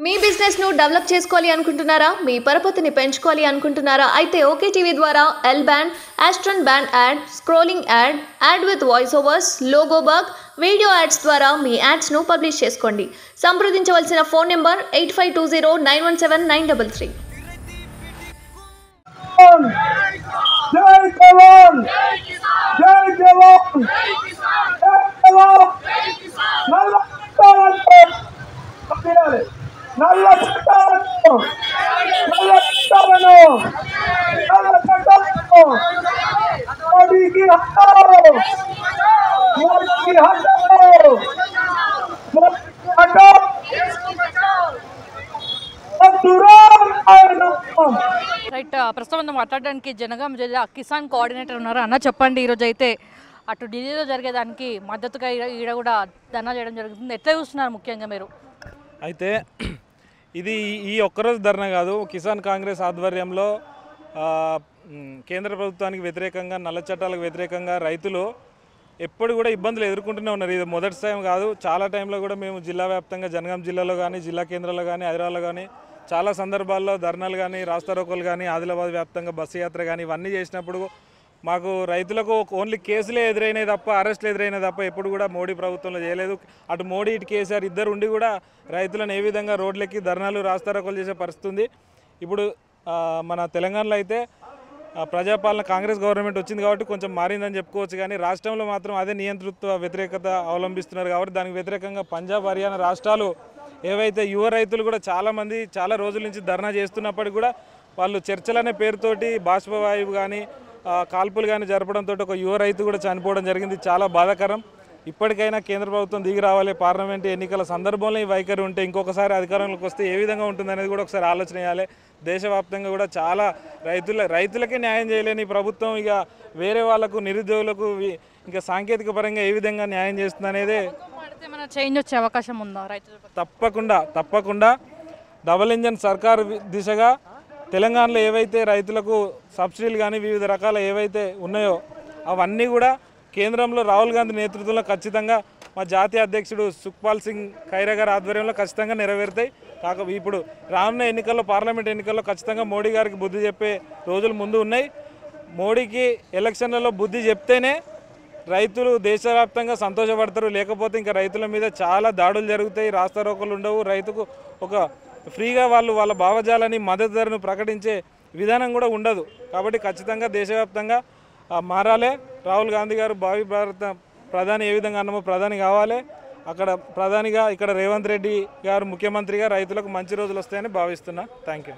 మీ business ను develop చేసుకోవాలి అనుకుంటున్నారా? మీ పరపతిని పెంచుకోవాలి అనుకుంటున్నారా? అయితే ఓకే టీవీ ద్వారా L band, Aston band ad, scrolling ad, ad with voice overs, logo bug, video ads ద్వారా మీ యాడ్స్ ను పబ్లిష్ చేసుకోండి. సంప్రదించవలసిన ఫోన్ నెంబర్ 8520917933. జై జవాన్, జై జవాన్, జై జవాన్. నల్ల చట్టాలతో నల్ల చట్టాలను మోడీకి హటాओ, మోడీకి హటాओ, మోడీకి హటాओ. రైట్, ప్రస్తుతం మాట్లాడడానికి జనగాం జిల్లా కిసాన్ కోఆర్డినేటర్ ఉన్నారు. అన్న చెప్పండి, ఈరోజు అయితే అటు ఢిల్లీలో జరిగేదానికి మద్దతుగా ఈడ కూడా ధర్నా చేయడం జరుగుతుంది. ఎట్లా చూస్తున్నారు ముఖ్యంగా మీరు? అయితే ఇది ఈ ఒక్కరోజు ధర్నా కాదు, కిసాన్ కాంగ్రెస్ ఆధ్వర్యంలో కేంద్ర ప్రభుత్వానికి వ్యతిరేకంగా, నల్ల చట్టాలకు వ్యతిరేకంగా రైతులు ఎప్పుడు కూడా ఇబ్బందులు ఎదుర్కొంటూనే ఉన్నారు. ఇది మొదటి టైం కాదు, చాలా టైంలో కూడా మేము జిల్లా వ్యాప్తంగా జనగాం జిల్లాలో కానీ, జిల్లా కేంద్రాల్లో కానీ, హైదరాబాద్లో కానీ చాలా సందర్భాల్లో ధర్నాలు కానీ, రాస్తారోకోలు కానీ, ఆదిలాబాద్ వ్యాప్తంగా బస్సు యాత్ర కానీ ఇవన్నీ చేసినప్పుడు మాకు రైతులకు ఓన్లీ కేసులే ఎదురైనాయి తప్ప, అరెస్టులు ఎదురైనాయి తప్ప ఎప్పుడు కూడా మోడీ ప్రభుత్వంలో చేయలేదు. అటు మోడీ ఇటు కేసీఆర్ ఇద్దరు ఉండి కూడా రైతులను ఏ విధంగా రోడ్లెక్కి ధర్నాలు రాస్తారోకోలు చేసే పరిస్థితి ఉంది. ఇప్పుడు మన తెలంగాణలో అయితే ప్రజాపాలన కాంగ్రెస్ గవర్నమెంట్ వచ్చింది కాబట్టి కొంచెం మారిందని చెప్పుకోవచ్చు. కానీ రాష్ట్రంలో మాత్రం అదే నియంతృత్వ వ్యతిరేకత అవలంబిస్తున్నారు. కాబట్టి దానికి వ్యతిరేకంగా పంజాబ్, హర్యానా రాష్ట్రాలు ఏవైతే యువ రైతులు కూడా చాలామంది చాలా రోజుల నుంచి ధర్నా చేస్తున్నప్పటికీ కూడా వాళ్ళు చర్చలనే పేరుతోటి బాష్పవాయువు కానీ, కాల్పులు కానీ జరపడంతో ఒక యువ రైతు కూడా చనిపోవడం జరిగింది. చాలా బాధాకరం. ఇప్పటికైనా కేంద్ర ప్రభుత్వం దిగి రావాలి. పార్లమెంటు ఎన్నికల సందర్భంలో ఈ వైఖరి ఉంటే ఇంకొకసారి అధికారంలోకి వస్తే ఏ విధంగా ఉంటుందనేది కూడా ఒకసారి ఆలోచన చేయాలి. దేశవ్యాప్తంగా కూడా చాలా రైతులకే న్యాయం చేయలేని ప్రభుత్వం ఇక వేరే వాళ్ళకు, నిరుద్యోగులకు ఇంకా సాంకేతిక పరంగా ఏ విధంగా న్యాయం చేస్తుంది అనేది చేంజ్ వచ్చే అవకాశం ఉందా రైతులు? తప్పకుండా డబుల్ ఇంజన్ సర్కారు దిశగా తెలంగాణలో ఏవైతే రైతులకు సబ్సిడీలు కానీ వివిధ రకాల ఏవైతే ఉన్నాయో అవన్నీ కూడా కేంద్రంలో రాహుల్ గాంధీ నేతృత్వంలో ఖచ్చితంగా మా జాతీయ అధ్యక్షుడు సుఖ్పాల్ సింగ్ ఖైరా గారి ఆధ్వర్యంలో ఖచ్చితంగా నెరవేరుతాయి. ఇప్పుడు రానున్న ఎన్నికల్లో, పార్లమెంట్ ఎన్నికల్లో ఖచ్చితంగా మోడీ గారికి బుద్ధి చెప్పే రోజులు ముందు ఉన్నాయి. మోడీకి ఎలక్షన్లలో బుద్ధి చెప్తేనే రైతులు దేశవ్యాప్తంగా సంతోషపడతారు. లేకపోతే ఇంకా రైతుల మీద చాలా దాడులు జరుగుతాయి, రాస్తారోకోలు ఉండవు, రైతుకు ఒక ఫ్రీగా వాళ్ళ భావజాలని, మద్దతు ధరను ప్రకటించే విధానం కూడా ఉండదు. కాబట్టి ఖచ్చితంగా దేశవ్యాప్తంగా మారాలి. రాహుల్ గాంధీ గారు భావి భారత ప్రధాని ఏ విధంగా అన్నామో ప్రధాని కావాలి. అక్కడ ప్రధానిగా, ఇక్కడ రేవంత్ రెడ్డి గారు ముఖ్యమంత్రిగా రైతులకు మంచి రోజులు వస్తాయని భావిస్తున్నా. Thank you.